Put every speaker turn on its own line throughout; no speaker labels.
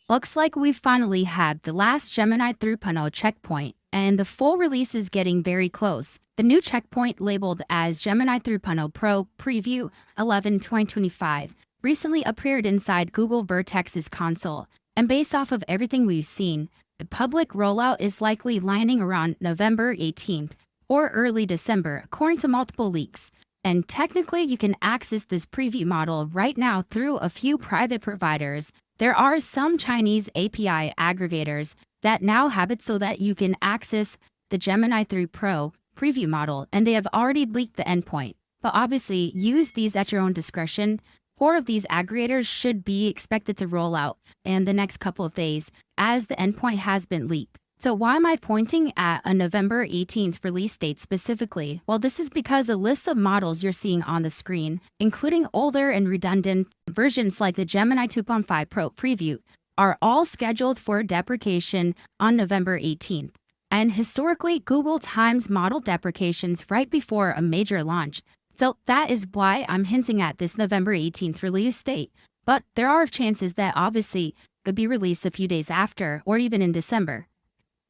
Looks like we've finally had the last Gemini 3.0 checkpoint, and the full release is getting very close. The new checkpoint, labeled as Gemini 3.0 Pro Preview 11/2025, recently appeared inside Google Vertex's console, and based off of everything we've seen, the public rollout is likely lining around November 18th or early December, according to multiple leaks. And technically, you can access this preview model right now through a few private providers. There are some Chinese API aggregators that now have it so that you can access the Gemini 3 Pro preview model, and they have already leaked the endpoint. But obviously, use these at your own discretion. 4 of these aggregators should be expected to roll out in the next couple of days, as the endpoint has been leaked. So why am I pointing at a November 18th release date specifically? Well, this is because the list of models you're seeing on the screen, including older and redundant versions like the Gemini 2.5 Pro Preview, are all scheduled for deprecation on November 18th. And historically, Google times model deprecations right before a major launch. So that is why I'm hinting at this November 18th release date. But there are chances that obviously could be released a few days after or even in December.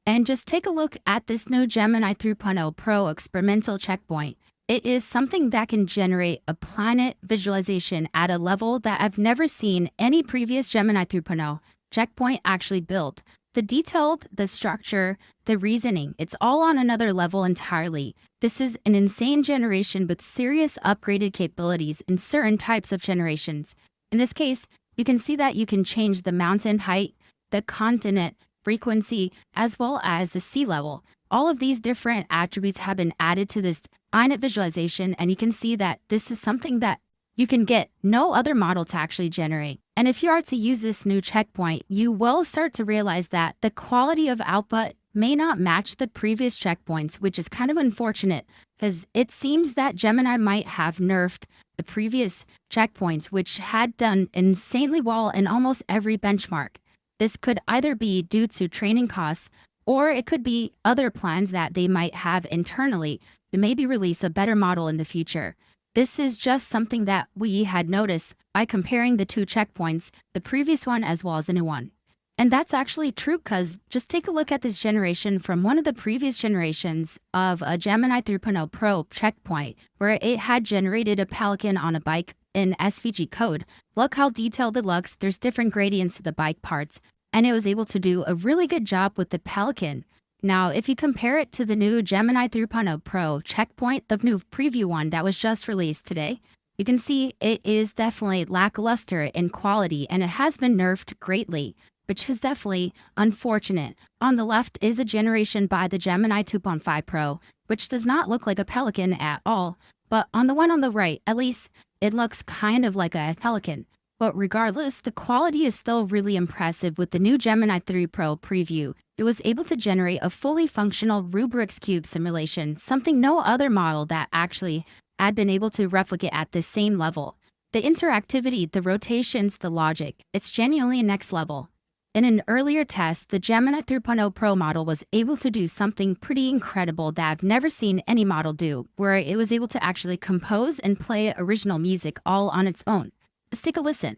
And just take a look at this new Gemini 3.0 Pro experimental checkpoint. It is something that can generate a planet visualization at a level that I've never seen any previous Gemini 3.0 checkpoint actually built. The detail, the structure, the reasoning, it's all on another level entirely. This is an insane generation with serious upgraded capabilities in certain types of generations. In this case, you can see that you can change the mountain height, the continent frequency, as well as the sea level. All of these different attributes have been added to this planet visualization, and you can see that this is something that you can get no other model to actually generate. And if you are to use this new checkpoint, you will start to realize that the quality of output may not match the previous checkpoints, which is kind of unfortunate because it seems that Gemini might have nerfed the previous checkpoints, which had done insanely well in almost every benchmark. This could either be due to training costs, or it could be other plans that they might have internally to maybe release a better model in the future. This is just something that we had noticed by comparing the two checkpoints, the previous one as well as the new one. And that's actually true because just take a look at this generation from one of the previous generations of a Gemini 3.0 Pro checkpoint, where it had generated a pelican on a bike in SVG code. Look how detailed it looks. There's different gradients to the bike parts, and it was able to do a really good job with the pelican. Now, if you compare it to the new Gemini 3.0 Pro checkpoint, the new preview one that was just released today, you can see it is definitely lackluster in quality, and it has been nerfed greatly, which is definitely unfortunate. On the left is a generation by the Gemini 2.5 Pro, which does not look like a pelican at all, but on the one on the right, at least it looks kind of like a pelican. But regardless, the quality is still really impressive with the new Gemini 3 Pro preview. It was able to generate a fully functional Rubik's Cube simulation, something no other model that actually had been able to replicate at the same level. The interactivity, the rotations, the logic, it's genuinely next level. In an earlier test, the Gemini 3.0 Pro model was able to do something pretty incredible that I've never seen any model do, where it was able to actually compose and play original music all on its own. Let's take a listen.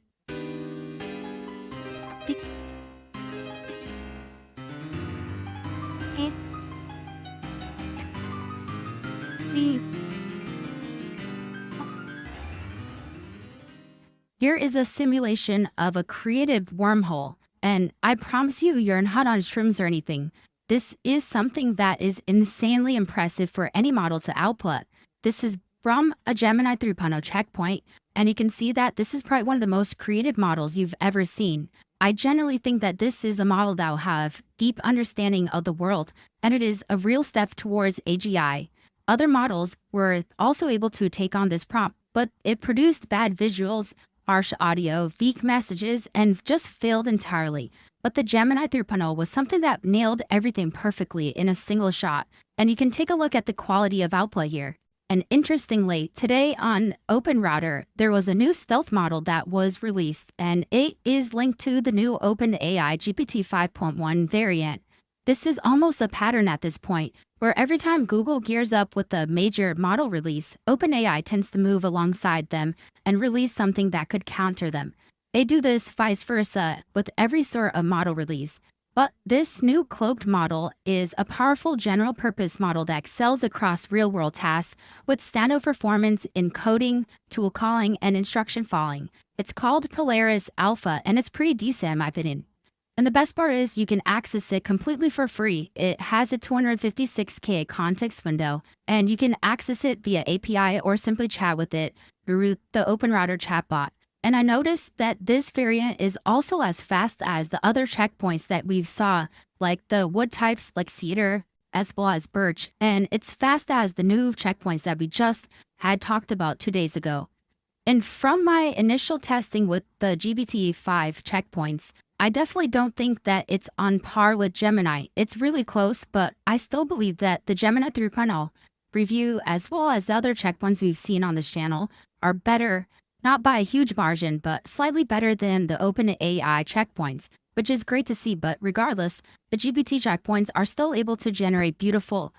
Here is a simulation of a creative wormhole, and I promise you're not on shrooms or anything. This is something that is insanely impressive for any model to output. This is from a Gemini 3.0 checkpoint, and you can see that this is probably one of the most creative models you've ever seen. I generally think that this is a model that will have deep understanding of the world, and it is a real step towards AGI. Other models were also able to take on this prompt, but it produced bad visuals, harsh audio, weak messages, and just failed entirely. But the Gemini 3.0 was something that nailed everything perfectly in a single shot, and you can take a look at the quality of output here. And interestingly, today on OpenRouter, there was a new stealth model that was released, and it is linked to the new openai GPT 5.1 variant. This is almost a pattern at this point, where every time Google gears up with a major model release, OpenAI tends to move alongside them and release something that could counter them. They do this vice versa with every sort of model release. But this new cloaked model is a powerful general purpose model that excels across real world tasks with standout performance in coding, tool calling, and instruction following. It's called Polaris Alpha and it's pretty decent in my opinion. And the best part is you can access it completely for free. It has a 256K context window, and you can access it via API or simply chat with it through the OpenRouter chatbot. And I noticed that this variant is also as fast as the other checkpoints that we've saw, like the wood types like cedar as well as birch, and it's fast as the new checkpoints that we just had talked about 2 days ago. And from my initial testing with the GPT-5 checkpoints, I definitely don't think that it's on par with Gemini. It's really close, but I still believe that the Gemini 3.0 review, as well as the other checkpoints we've seen on this channel, are better, not by a huge margin, but slightly better than the OpenAI checkpoints, which is great to see. But regardless, the GPT checkpoints are still able to generate beautiful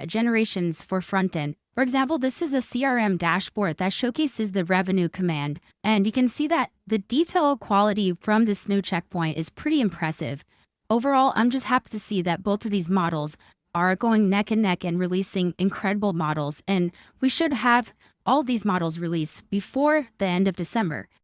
generations for front end. For example, this is a CRM dashboard that showcases the revenue command, and you can see that the detail quality from this new checkpoint is pretty impressive. Overall, I'm just happy to see that both of these models are going neck and neck and releasing incredible models, and we should have all these models released before the end of December.